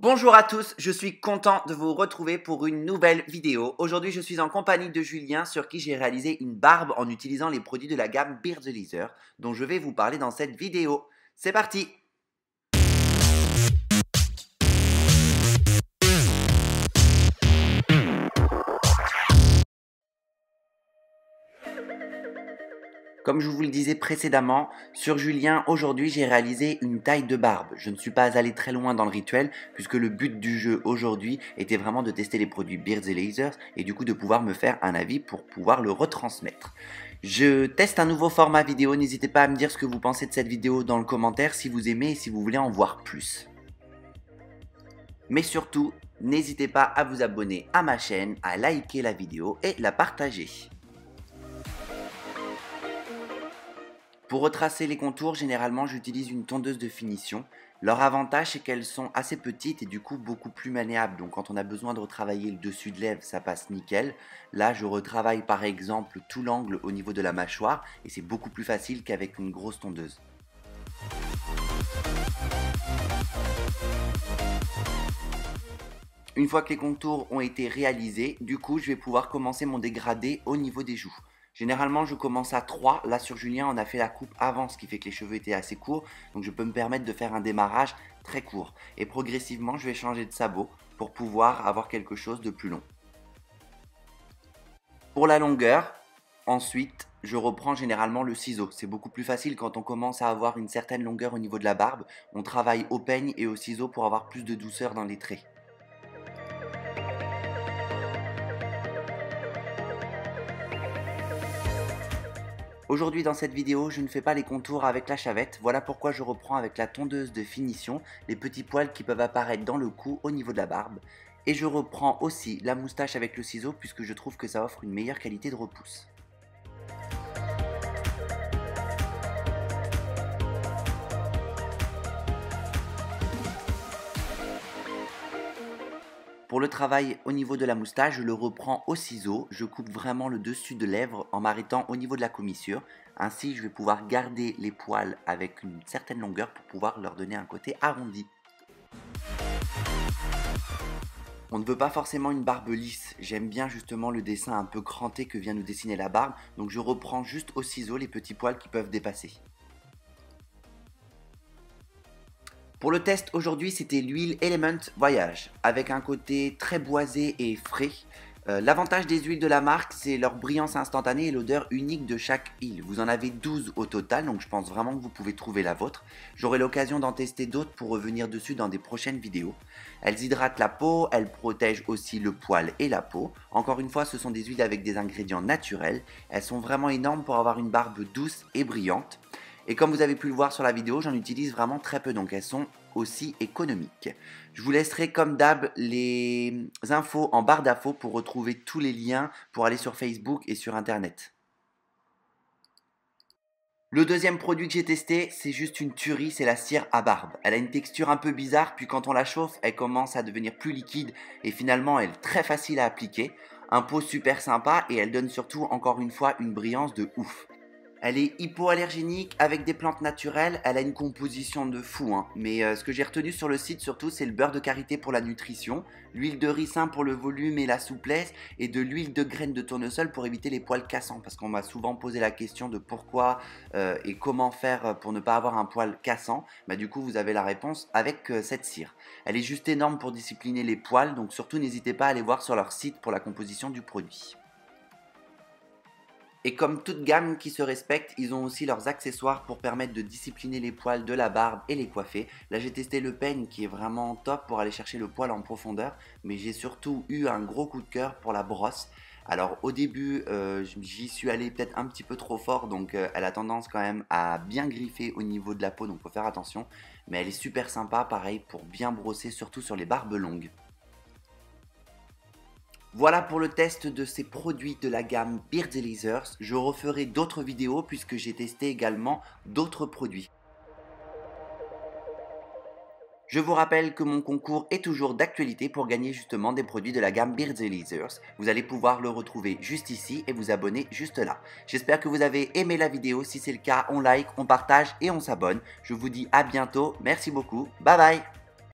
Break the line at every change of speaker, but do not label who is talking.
Bonjour à tous, je suis content de vous retrouver pour une nouvelle vidéo. Aujourd'hui, je suis en compagnie de Julien sur qui j'ai réalisé une barbe en utilisant les produits de la gamme Beard Laser dont je vais vous parler dans cette vidéo. C'est parti! Comme je vous le disais précédemment, sur Julien, aujourd'hui j'ai réalisé une taille de barbe. Je ne suis pas allé très loin dans le rituel puisque le but du jeu aujourd'hui était vraiment de tester les produits Beard Laser et du coup de pouvoir me faire un avis pour pouvoir le retransmettre. Je teste un nouveau format vidéo, n'hésitez pas à me dire ce que vous pensez de cette vidéo dans le commentaire si vous aimez et si vous voulez en voir plus. Mais surtout, n'hésitez pas à vous abonner à ma chaîne, à liker la vidéo et la partager. Pour retracer les contours, généralement j'utilise une tondeuse de finition. Leur avantage c'est qu'elles sont assez petites et du coup beaucoup plus maniables. Donc quand on a besoin de retravailler le dessus de lèvres, ça passe nickel. Là je retravaille par exemple tout l'angle au niveau de la mâchoire et c'est beaucoup plus facile qu'avec une grosse tondeuse. Une fois que les contours ont été réalisés, du coup je vais pouvoir commencer mon dégradé au niveau des joues. Généralement je commence à 3, là sur Julien on a fait la coupe avant ce qui fait que les cheveux étaient assez courts, donc je peux me permettre de faire un démarrage très court. Et progressivement je vais changer de sabot pour pouvoir avoir quelque chose de plus long. Pour la longueur, ensuite je reprends généralement le ciseau. C'est beaucoup plus facile quand on commence à avoir une certaine longueur au niveau de la barbe. On travaille au peigne et au ciseau pour avoir plus de douceur dans les traits. Aujourd'hui dans cette vidéo, je ne fais pas les contours avec la chavette, voilà pourquoi je reprends avec la tondeuse de finition les petits poils qui peuvent apparaître dans le cou au niveau de la barbe. Et je reprends aussi la moustache avec le ciseau puisque je trouve que ça offre une meilleure qualité de repousse. Pour le travail au niveau de la moustache, je le reprends au ciseau, je coupe vraiment le dessus de lèvres en m'arrêtant au niveau de la commissure. Ainsi, je vais pouvoir garder les poils avec une certaine longueur pour pouvoir leur donner un côté arrondi. On ne veut pas forcément une barbe lisse, j'aime bien justement le dessin un peu cranté que vient nous dessiner la barbe, donc je reprends juste au ciseau les petits poils qui peuvent dépasser. Pour le test aujourd'hui, c'était l'huile Element Voyage, avec un côté très boisé et frais. L'avantage des huiles de la marque, c'est leur brillance instantanée et l'odeur unique de chaque huile. Vous en avez 12 au total, donc je pense vraiment que vous pouvez trouver la vôtre. J'aurai l'occasion d'en tester d'autres pour revenir dessus dans des prochaines vidéos. Elles hydratent la peau, elles protègent aussi le poil et la peau. Encore une fois, ce sont des huiles avec des ingrédients naturels. Elles sont vraiment énormes pour avoir une barbe douce et brillante. Et comme vous avez pu le voir sur la vidéo, j'en utilise vraiment très peu, donc elles sont aussi économiques. Je vous laisserai comme d'hab les infos en barre d'infos pour retrouver tous les liens pour aller sur Facebook et sur Internet. Le deuxième produit que j'ai testé, c'est juste une tuerie, c'est la cire à barbe. Elle a une texture un peu bizarre, puis quand on la chauffe, elle commence à devenir plus liquide et finalement elle est très facile à appliquer. Un pot super sympa et elle donne surtout encore une fois une brillance de ouf. Elle est hypoallergénique avec des plantes naturelles, elle a une composition de fou, hein. Mais ce que j'ai retenu sur le site surtout c'est le beurre de karité pour la nutrition, l'huile de ricin pour le volume et la souplesse et de l'huile de graines de tournesol pour éviter les poils cassants parce qu'on m'a souvent posé la question de pourquoi et comment faire pour ne pas avoir un poil cassant. Bah, du coup vous avez la réponse avec cette cire. Elle est juste énorme pour discipliner les poils donc surtout n'hésitez pas à aller voir sur leur site pour la composition du produit. Et comme toute gamme qui se respecte, ils ont aussi leurs accessoires pour permettre de discipliner les poils de la barbe et les coiffer. Là j'ai testé le peigne qui est vraiment top pour aller chercher le poil en profondeur, mais j'ai surtout eu un gros coup de cœur pour la brosse. Alors au début j'y suis allé peut-être un petit peu trop fort, donc elle a tendance quand même à bien griffer au niveau de la peau, donc faut faire attention. Mais elle est super sympa, pareil pour bien brosser, surtout sur les barbes longues. Voilà pour le test de ces produits de la gamme Beard Laser. Je referai d'autres vidéos puisque j'ai testé également d'autres produits. Je vous rappelle que mon concours est toujours d'actualité pour gagner justement des produits de la gamme Beard Laser. Vous allez pouvoir le retrouver juste ici et vous abonner juste là. J'espère que vous avez aimé la vidéo. Si c'est le cas, on like, on partage et on s'abonne. Je vous dis à bientôt. Merci beaucoup. Bye bye.